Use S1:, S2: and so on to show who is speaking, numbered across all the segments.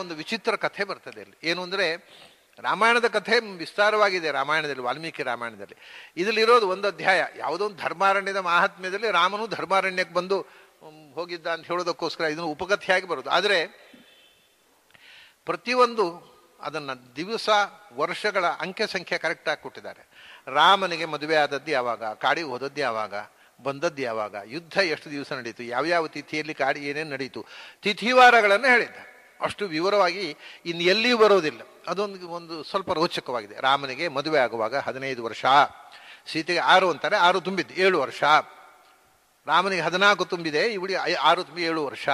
S1: ಒಂದು ವಿಚಿತ್ರ ಕಥೆ ಬರ್ತದೆ ಅಲ್ಲಿ. ಏನು ಅಂದರೆ, ರಾಮಾಯಣದ ಕಥೆ ವಿಸ್ತಾರವಾಗಿದೆ ರಾಮಾಯಣದಲ್ಲಿ, ವಾಲ್ಮೀಕಿ ರಾಮಾಯಣದಲ್ಲಿ. ಇದರಲ್ಲಿರೋದು ಒಂದು ಅಧ್ಯಾಯ, ಯಾವುದೋ ಒಂದು ಧರ್ಮಾರಣ್ಯದ ಮಾಹಾತ್ಮ್ಯದಲ್ಲಿ ರಾಮನು ಧರ್ಮಾರಣ್ಯಕ್ಕೆ ಬಂದು ಹೋಗಿದ್ದ ಅಂತ ಹೇಳೋದಕ್ಕೋಸ್ಕರ ಇದನ್ನು ಉಪಕಥೆಯಾಗಿ ಬರೋದು. ಆದರೆ ಪ್ರತಿಯೊಂದು ಅದನ್ನು ದಿವಸ ವರ್ಷಗಳ ಅಂಕೆ ಸಂಖ್ಯೆ ಕರೆಕ್ಟಾಗಿ ಕೊಟ್ಟಿದ್ದಾರೆ. ರಾಮನಿಗೆ ಮದುವೆ ಆದದ್ದು ಯಾವಾಗ, ಕಾಡಿಗೆ ಹೋದದ್ದು ಯಾವಾಗ, ಬಂದದ್ದು ಯಾವಾಗ, ಯುದ್ಧ ಎಷ್ಟು ದಿವಸ ನಡೀತು, ಯಾವ್ಯಾವ ತಿಥಿಯಲ್ಲಿ ಕಾಡಿ ಏನೇನು ನಡೀತು, ತಿಥಿವಾರಗಳನ್ನು ಹೇಳಿದ್ದ. ಅಷ್ಟು ವಿವರವಾಗಿ ಇನ್ನು ಎಲ್ಲಿಯೂ ಬರೋದಿಲ್ಲ. ಒಂದು ಸ್ವಲ್ಪ ರೋಚಕವಾಗಿದೆ. ರಾಮನಿಗೆ ಮದುವೆ ಆಗುವಾಗ 15 ವರ್ಷ, ಸೀತೆಗೆ 6 ಅಂತಾರೆ, 6 ತುಂಬಿದ್ದು 7 ವರ್ಷ. ರಾಮನಿಗೆ 14 ತುಂಬಿದೆ, ಇವಳಿಗೆ 6 ತುಂಬಿ 7 ವರ್ಷ.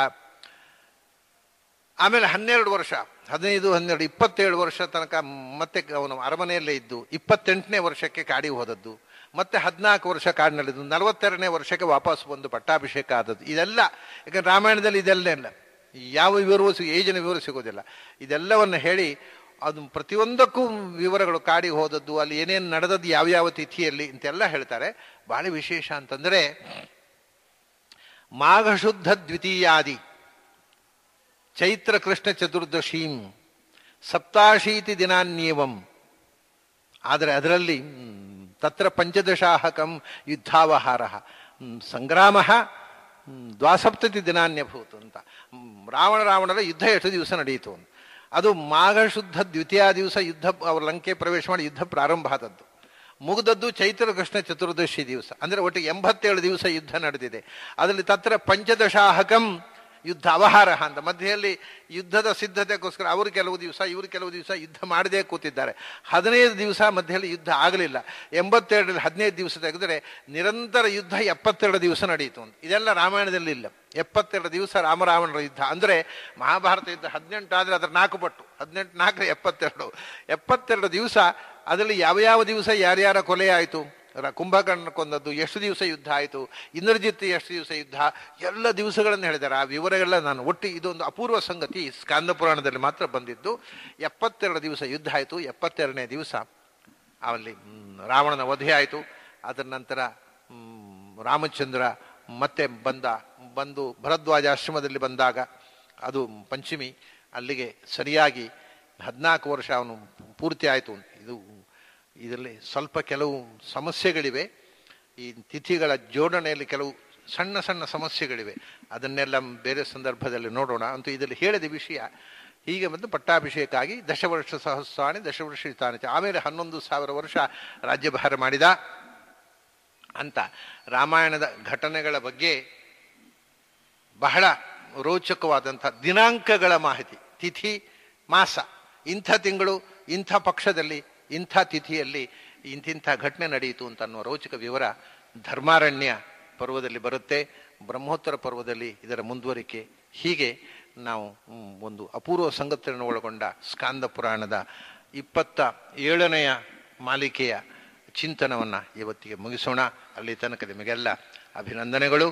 S1: ಆಮೇಲೆ 12 ವರ್ಷ, 15, 12, 27 ವರ್ಷ ತನಕ ಮತ್ತೆ ಅವನು ಅರಮನೆಯಲ್ಲೇ ಇದ್ದು 28ನೇ ವರ್ಷಕ್ಕೆ ಕಾಡಿಗೆ ಹೋದದ್ದು, ಮತ್ತೆ 14 ವರ್ಷ ಕಾಡಿನಲ್ಲಿದ್ದು 42ನೇ ವರ್ಷಕ್ಕೆ ವಾಪಸ್ ಬಂದು ಪಟ್ಟಾಭಿಷೇಕ ಆದದ್ದು. ಇದೆಲ್ಲ ಯಾಕಂದ್ರೆ ರಾಮಾಯಣದಲ್ಲಿ ಇದೆಲ್ಲ ಇಲ್ಲ, ಯಾವ ವಿವರವೂ ಏಜಿನ ವಿವರ ಸಿಗೋದಿಲ್ಲ. ಇದೆಲ್ಲವನ್ನು ಹೇಳಿ ಅದು ಪ್ರತಿಯೊಂದಕ್ಕೂ ವಿವರಗಳು, ಕಾಡಿಗೆ ಹೋದದ್ದು, ಅಲ್ಲಿ ಏನೇನು ನಡೆದದ್ದು, ಯಾವ್ಯಾವ ತಿಥಿಯಲ್ಲಿ ಅಂತೆಲ್ಲ ಹೇಳ್ತಾರೆ. ಭಾಳ ವಿಶೇಷ ಅಂತಂದರೆ, ಮಾಘಶುದ್ಧ ದ್ವಿತೀಯಾದಿ ಚೈತ್ರ ಕೃಷ್ಣ ಚತುರ್ದಶೀಂ ಸಪ್ತಾಶೀತಿ ದಿನಾನ್ಯೇವಂ. ಆದರೆ ಅದರಲ್ಲಿ ತತ್ರ ಪಂಚದಶಾಹಕಂ ಯುದ್ಧಾವಹಾರ ಸಂಗ್ರಾಮ 72 ದಿನಾನ್ಯಭೂತು ಅಂತ. ರಾವಣರ ಯುದ್ಧ ಎಷ್ಟು ದಿವಸ ನಡೆಯಿತು ಅಂತ. ಅದು ಮಾಘಶುದ್ಧ ದ್ವಿತೀಯ ದಿವಸ ಯುದ್ಧ, ಅವರು ಲಂಕೆ ಪ್ರವೇಶ ಮಾಡಿ ಯುದ್ಧ ಪ್ರಾರಂಭ ಆದದ್ದು. ಮುಗಿದದ್ದು ಚೈತ್ರ ಕೃಷ್ಣ ಚತುರ್ದಶಿ ದಿವಸ. ಅಂದರೆ ಒಟ್ಟಿಗೆ 87 ದಿವಸ ಯುದ್ಧ ನಡೆದಿದೆ. ಅದರಲ್ಲಿ ತತ್ರ ಪಂಚದಶಾಹಕಂ ಯುದ್ಧ ಅವಹಾರ ಅಂತ. ಮಧ್ಯೆಯಲ್ಲಿ ಯುದ್ಧದ ಸಿದ್ಧತೆಗೋಸ್ಕರ ಅವರು ಕೆಲವು ದಿವಸ, ಇವರು ಕೆಲವು ದಿವಸ ಯುದ್ಧ ಮಾಡದೇ ಕೂತಿದ್ದಾರೆ. 15 ದಿವಸ ಮಧ್ಯೆಯಲ್ಲಿ ಯುದ್ಧ ಆಗಲಿಲ್ಲ. 82ರಲ್ಲಿ 15 ದಿವಸ ತೆಗೆದರೆ ನಿರಂತರ ಯುದ್ಧ 72 ದಿವಸ ನಡೆಯಿತು ಅಂತ. ಇದೆಲ್ಲ ರಾಮಾಯಣದಲ್ಲಿ ಇಲ್ಲ. 72 ದಿವಸ ರಾಮರಾವಣರ ಯುದ್ಧ. ಅಂದರೆ ಮಹಾಭಾರತ ಯುದ್ಧ 18 ಆದರೆ ಅದರ 4 ಪಟ್ಟು, 18 4 72 ದಿವಸ. ಅದರಲ್ಲಿ ಯಾವ ದಿವಸ ಯಾರ್ಯಾರ ಕೊಲೆ ಆಯಿತು, ಕುಂಭಕರ್ಣ ಕೊಂದದ್ದು ಎಷ್ಟು ದಿವಸ ಯುದ್ಧ ಆಯಿತು, ಇಂದ್ರಜಿತ್ ಎಷ್ಟು ದಿವಸ ಯುದ್ಧ, ಎಲ್ಲ ದಿವಸಗಳನ್ನು ಹೇಳಿದ್ದಾರೆ. ಆ ವಿವರಗಳೆಲ್ಲ ನಾನು ಒಟ್ಟು ಇದೊಂದು ಅಪೂರ್ವ ಸಂಗತಿ ಸ್ಕಾಂದ ಪುರಾಣದಲ್ಲಿ ಮಾತ್ರ ಬಂದಿದ್ದು. 72 ದಿವಸ ಯುದ್ಧ ಆಯಿತು. 72ನೇ ದಿವಸ ಅಲ್ಲಿ ರಾವಣನ ವಧೆ ಆಯಿತು. ಅದರ ನಂತರ ರಾಮಚಂದ್ರ ಮತ್ತೆ ಬಂದು ಭರದ್ವಾಜಾಶ್ರಮದಲ್ಲಿ ಬಂದಾಗ ಅದು ಪಂಚಮಿ, ಅಲ್ಲಿಗೆ ಸರಿಯಾಗಿ 14 ವರ್ಷ ಅವನು ಪೂರ್ತಿ ಆಯಿತು. ಇದರಲ್ಲಿ ಸ್ವಲ್ಪ ಕೆಲವು ಸಮಸ್ಯೆಗಳಿವೆ. ಈ ತಿಥಿಗಳ ಜೋಡಣೆಯಲ್ಲಿ ಕೆಲವು ಸಣ್ಣ ಸಣ್ಣ ಸಮಸ್ಯೆಗಳಿವೆ. ಅದನ್ನೆಲ್ಲ ಬೇರೆ ಸಂದರ್ಭದಲ್ಲಿ ನೋಡೋಣ. ಅಂತೂ ಇದರಲ್ಲಿ ಹೇಳಿದ ವಿಷಯ ಹೀಗೆ ಬಂದು ಪಟ್ಟಾಭಿಷೇಕ ಆಗಿ ದಶವರ್ಷ ಸಹಸ್ರಾಣಿ ದಶವರ್ಷಿತಾನಿ, ಆಮೇಲೆ 11,000 ವರ್ಷ ರಾಜ್ಯಭಾರ ಮಾಡಿದ ಅಂತ. ರಾಮಾಯಣದ ಘಟನೆಗಳ ಬಗ್ಗೆ ಬಹಳ ರೋಚಕವಾದಂಥ ದಿನಾಂಕಗಳ ಮಾಹಿತಿ, ತಿಥಿ ಮಾಸ, ಇಂಥ ತಿಂಗಳು ಇಂಥ ಪಕ್ಷದಲ್ಲಿ ಇಂಥ ತಿಥಿಯಲ್ಲಿ ಇಂತಿಂಥ ಘಟನೆ ನಡೆಯಿತು ಅಂತ ಅನ್ನುವ ರೋಚಕ ವಿವರ ಧರ್ಮಾರಣ್ಯ ಪರ್ವದಲ್ಲಿ ಬರುತ್ತೆ. ಬ್ರಹ್ಮೋತ್ತರ ಪರ್ವದಲ್ಲಿ ಇದರ ಮುಂದುವರಿಕೆ. ಹೀಗೆ ನಾವು ಒಂದು ಅಪೂರ್ವ ಸಂಗತಿಯನ್ನು ಒಳಗೊಂಡ ಸ್ಕಾಂದ ಪುರಾಣದ 27ನೆಯ ಮಾಲಿಕೆಯ ಚಿಂತನವನ್ನು ಇವತ್ತಿಗೆ ಮುಗಿಸೋಣ. ಅಲ್ಲಿ ತನಕ ನಿಮಗೆಲ್ಲ ಅಭಿನಂದನೆಗಳು.